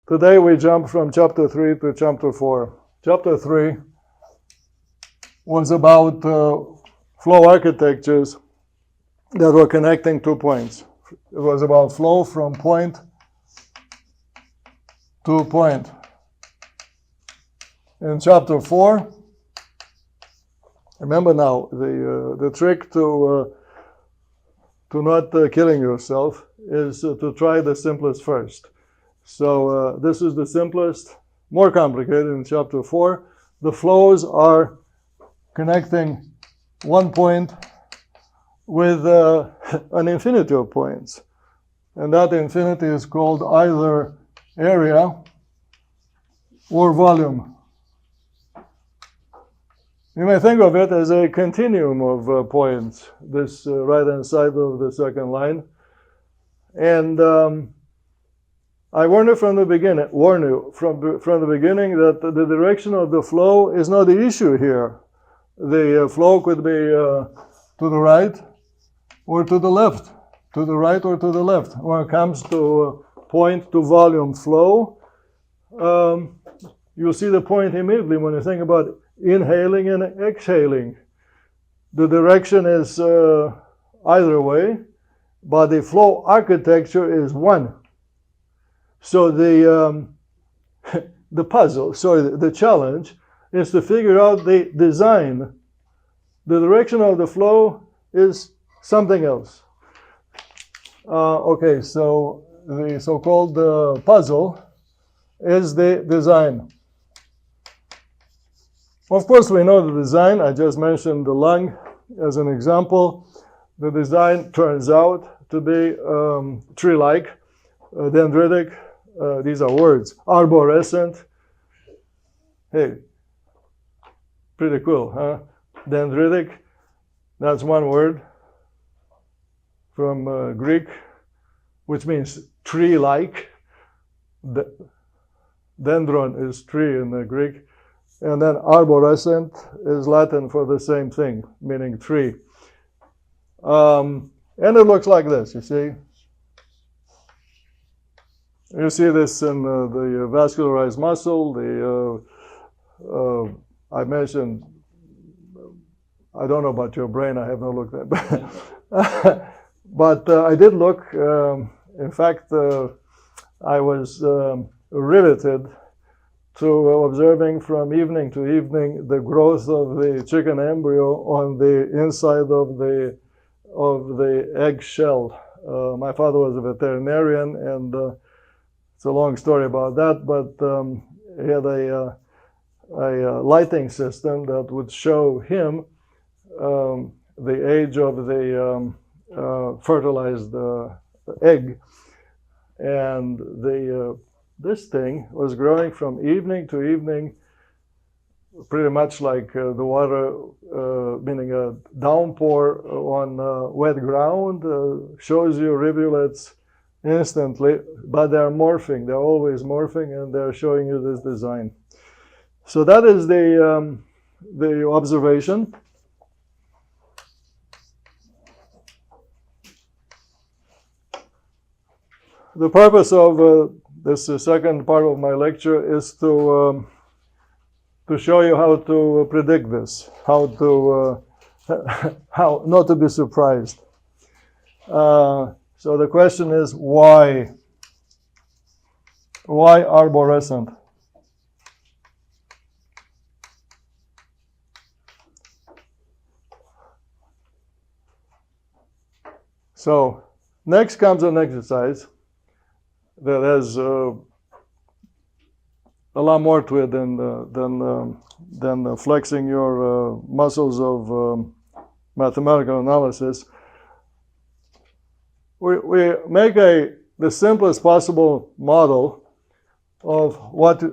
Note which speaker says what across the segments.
Speaker 1: Today we jump from chapter 3 to chapter 4. Chapter 3 was about flow architectures that were connecting 2 points. It was about flow from point to point. In chapter 4, remember now, the trick to not killing yourself is to try the simplest first. So this is the simplest, more complicated in chapter 4. The flows are connecting 1 point with an infinity of points. And that infinity is called either area or volume. You may think of it as a continuum of points, this right-hand side of the second line. And I warn you from the beginning, from the beginning that the direction of the flow is not the issue here. The flow could be to the right or to the left, to the right or to the left. When it comes to point to volume flow, you'll see the point immediately when you think about inhaling and exhaling. The direction is either way, but the flow architecture is one. So the challenge is to figure out the design. The direction of the flow is something else. Okay, so the so-called puzzle is the design. Of course, we know the design. I just mentioned the lung as an example. The design turns out to be tree-like, dendritic. These are words. Arborescent. Hey, pretty cool, huh? Dendritic, that's one word from Greek, which means tree-like. Dendron is tree in the Greek. And then arborescent is Latin for the same thing, meaning tree. And it looks like this, you see. You see this in the vascularized muscle. I mentioned, I don't know about your brain, I have not looked at it. But I did look. In fact, I was riveted to observing from evening to evening the growth of the chicken embryo on the inside of the egg shell. My father was a veterinarian, and it's a long story about that, but he had a lighting system that would show him the age of the fertilized egg, and this thing was growing from evening to evening, pretty much like the water, meaning a downpour on wet ground, shows you rivulets instantly, but they're morphing. They're always morphing, and they're showing you this design. So that is the observation. The purpose of this second part of my lecture is to show you how to predict this, how not to be surprised. So the question is, why? Why arborescent? So next comes an exercise that has a lot more to it than flexing your muscles of mathematical analysis. We make the simplest possible model of what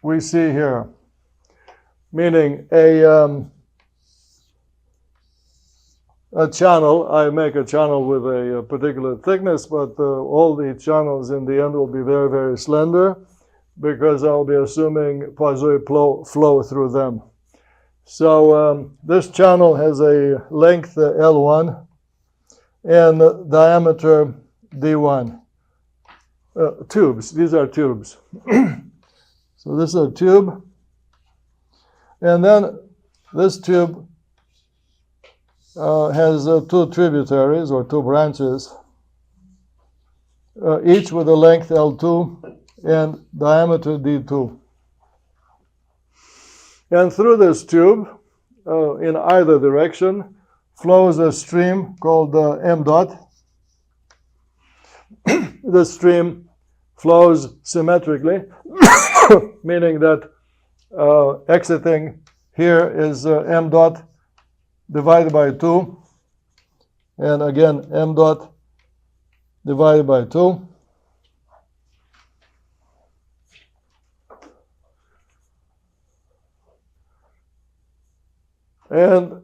Speaker 1: we see here, meaning a channel. I make a channel with a particular thickness, but all the channels in the end will be very, very slender because I'll be assuming Poiseuille flow through them. So this channel has a length L1 and diameter D1. tubes. These are tubes. So this is a tube. And then this tube has two tributaries or two branches, each with a length L2 and diameter D2. And through this tube, in either direction, flows a stream called M dot. The stream flows symmetrically, meaning that exiting here is M dot divided by 2, and again M dot divided by 2. And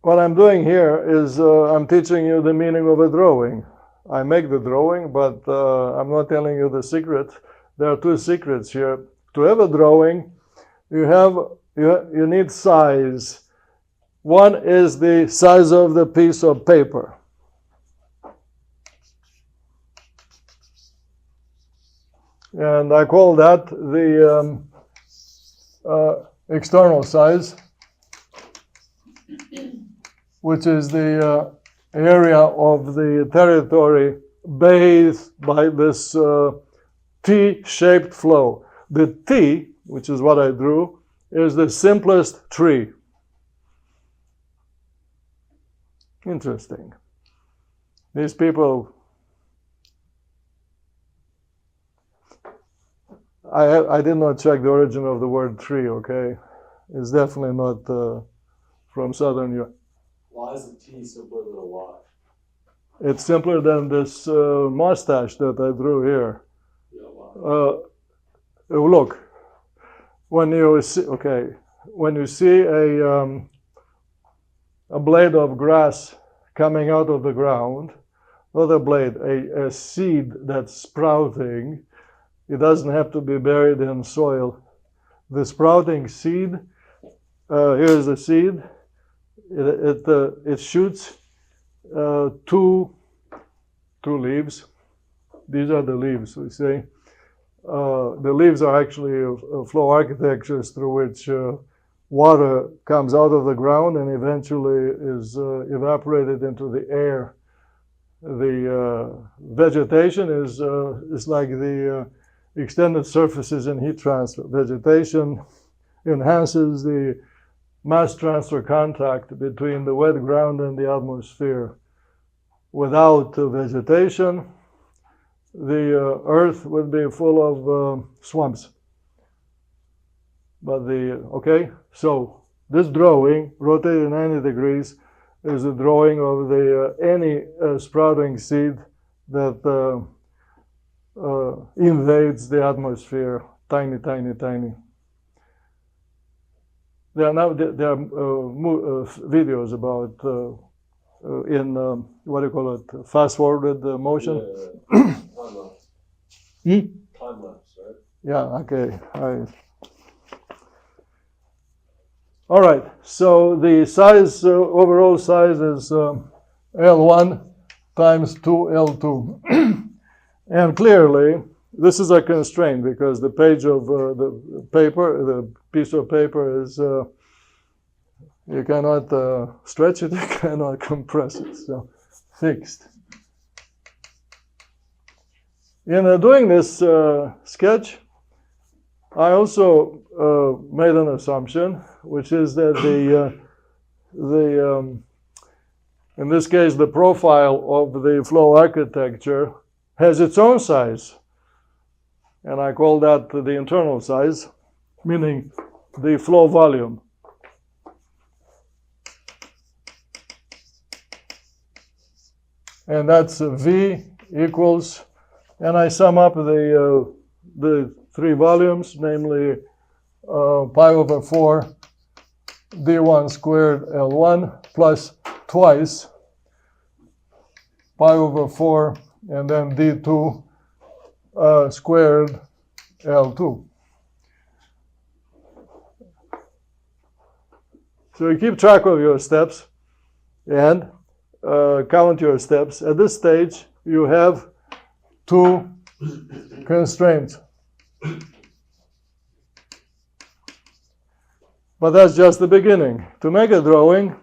Speaker 1: what I'm doing here is I'm teaching you the meaning of a drawing. I make the drawing, but I'm not telling you the secret. There are two secrets here. To have a drawing, you need size. One is the size of the piece of paper. And I call that the external size, which is the area of the territory bathed by this T-shaped flow. The T, which is what I drew, is the simplest tree. Interesting. These people, I did not check the origin of the word tree, okay? It's definitely not from Southern Europe.
Speaker 2: Why is the T simpler than a Y?
Speaker 1: It's simpler than this mustache that I drew here.
Speaker 2: Yeah, why?
Speaker 1: Look, when you see a blade of grass coming out of the ground, not a blade, a seed that's sprouting, it doesn't have to be buried in soil. The sprouting seed, here's the seed. It shoots two leaves. These are the leaves, we say. The leaves are actually flow architectures through which water comes out of the ground and eventually is evaporated into the air. The vegetation is like the extended surfaces in heat transfer. Vegetation enhances the mass transfer contact between the wet ground and the atmosphere. Without vegetation, the earth would be full of swamps. But so this drawing, rotated 90 degrees, is a drawing of the any sprouting seed that invades the atmosphere, tiny, tiny, tiny. There are videos about in what do you call it, fast-forwarded motion.
Speaker 2: Yeah. Time lapse, right?
Speaker 1: Yeah. Okay. All right. So the size, overall size, is L1 times 2L2, and clearly this is a constraint because the page of the paper, the piece of paper is. You cannot stretch it, you cannot compress it, so fixed. In doing this sketch, I also made an assumption, which is that in this case, the profile of the flow architecture has its own size. And I call that the internal size, meaning the flow volume. And that's V equals, and I sum up the three volumes, namely pi over 4 d1 squared L1 plus twice pi over 4 and then d2 squared L2. So you keep track of your steps and count your steps. At this stage, you have two constraints. But that's just the beginning. To make a drawing,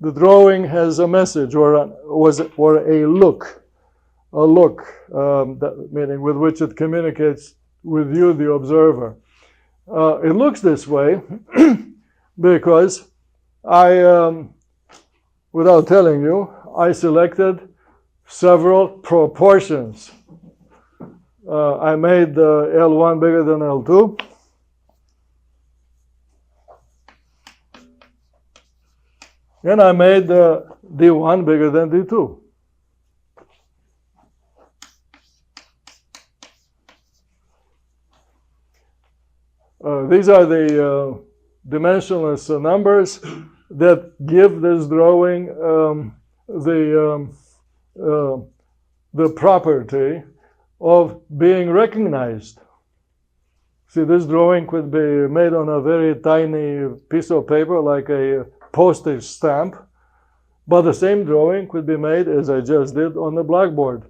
Speaker 1: the drawing has a message or a look, meaning with which it communicates with you, the observer. It looks this way because without telling you, I selected several proportions. I made L1 bigger than L2. And I made D1 bigger than D2. These are the dimensionless numbers that give this drawing the property of being recognized. See, this drawing could be made on a very tiny piece of paper, like a postage stamp, but the same drawing could be made, as I just did, on the blackboard.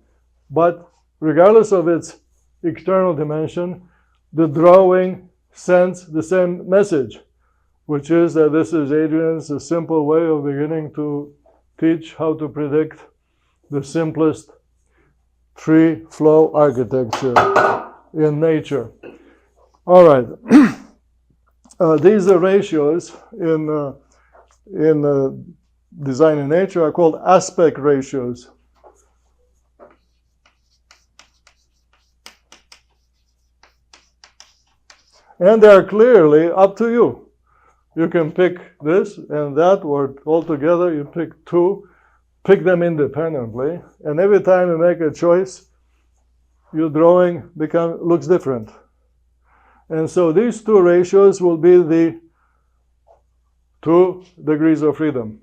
Speaker 1: But regardless of its external dimension, the drawing sends the same message, which is that this is Adrian's simple way of beginning to teach how to predict the simplest tree flow architecture in nature. All right. These are ratios in design in nature are called aspect ratios. And they are clearly up to you. You can pick this and that, or altogether you pick two, pick them independently, and every time you make a choice, your drawing looks different. And so these two ratios will be the 2 degrees of freedom.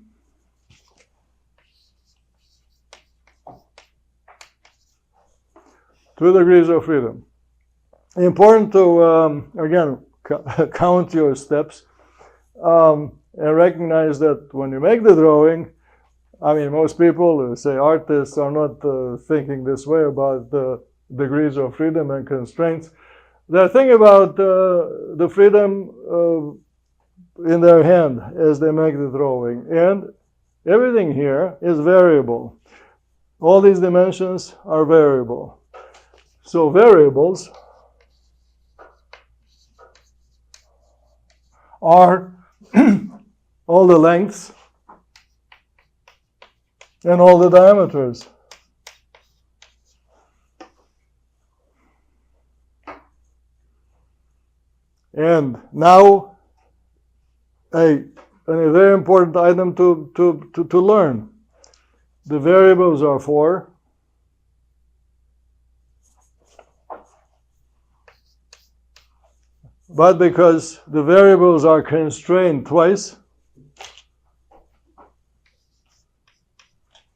Speaker 1: Two degrees of freedom. Important to, again, count your steps and recognize that when you make the drawing, I mean, most people, say artists, are not thinking this way about the degrees of freedom and constraints. They're thinking about the freedom in their hand as they make the drawing. And everything here is variable. All these dimensions are variable. So variables are all the lengths and all the diameters. And now a very important item to learn. The variables are 4. But because the variables are constrained twice,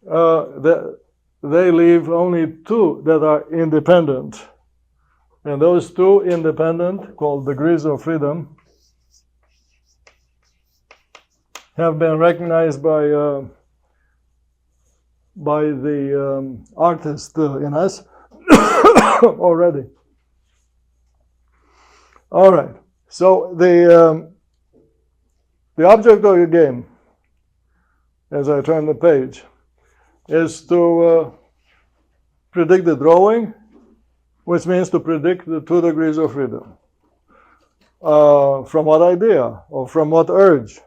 Speaker 1: they leave only 2 that are independent. And those 2 independent, called degrees of freedom, have been recognized by the artist in us already. All right. So the object of your game, as I turn the page, is to predict the drawing, which means to predict the 2 degrees of freedom. From what idea or from what urge?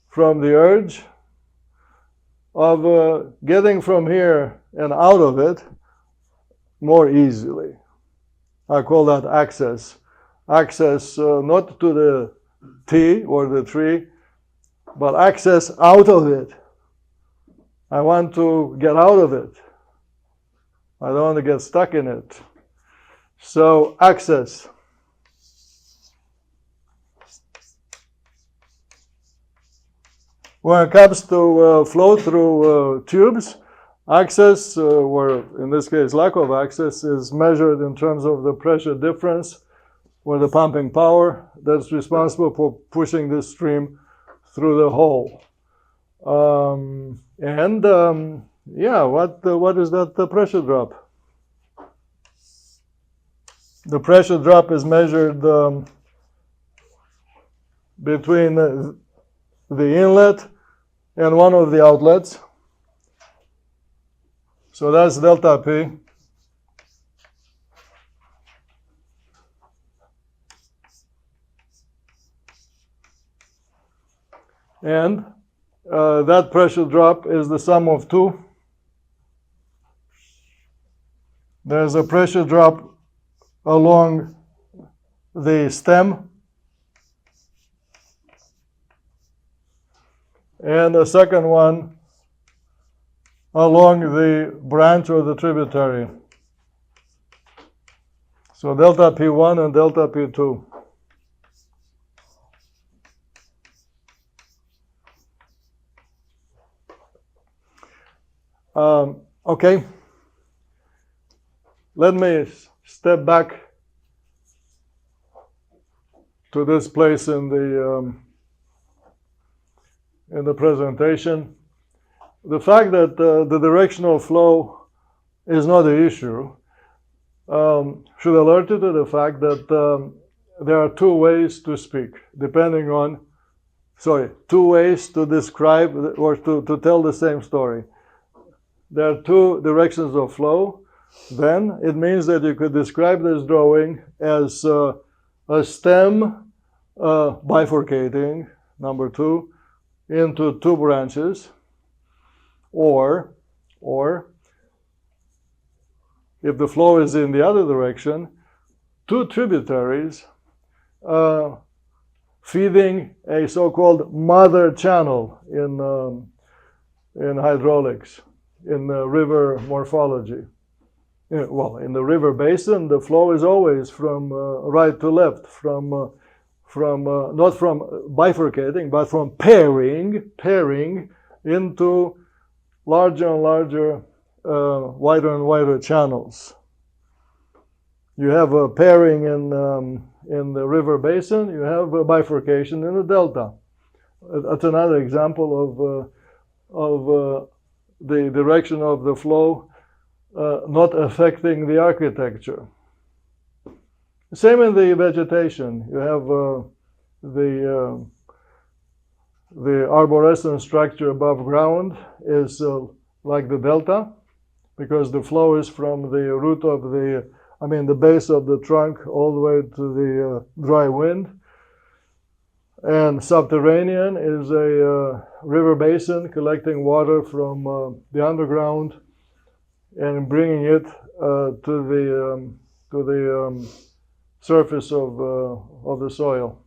Speaker 1: From the urge of getting from here and out of it more easily. I call that access. Access not to the T or the tree, but access out of it. I want to get out of it. I don't want to get stuck in it. So access. When it comes to flow through tubes, access, or in this case lack of access, is measured in terms of the pressure difference or the pumping power that's responsible for pushing this stream through the hole. Yeah, what is that pressure drop? The pressure drop is measured between the inlet and one of the outlets. So that's delta P. And that pressure drop is the sum of two. There's a pressure drop along the stem and a second one along the branch or the tributary. So delta P1 and delta P2. Okay, let me step back to this place in the presentation. The fact that the directional flow is not an issue should alert you to the fact that there are two ways to speak, two ways to describe or to tell the same story. There are two directions of flow. Then it means that you could describe this drawing as a stem bifurcating, number two, into two branches, or if the flow is in the other direction, two tributaries feeding a so-called mother channel in hydraulics, in river morphology. Well, in the river basin, the flow is always from right to left, not from bifurcating, but from pairing into larger and larger, wider and wider channels. You have a pairing in the river basin. You have a bifurcation in the delta. That's another example of the direction of the flow not affecting the architecture. Same in the vegetation. You have the arborescent structure above ground is like the delta, because the flow is from the root of the base of the trunk all the way to the dry wind. And subterranean is a river basin collecting water from the underground and bringing it to the surface of the soil.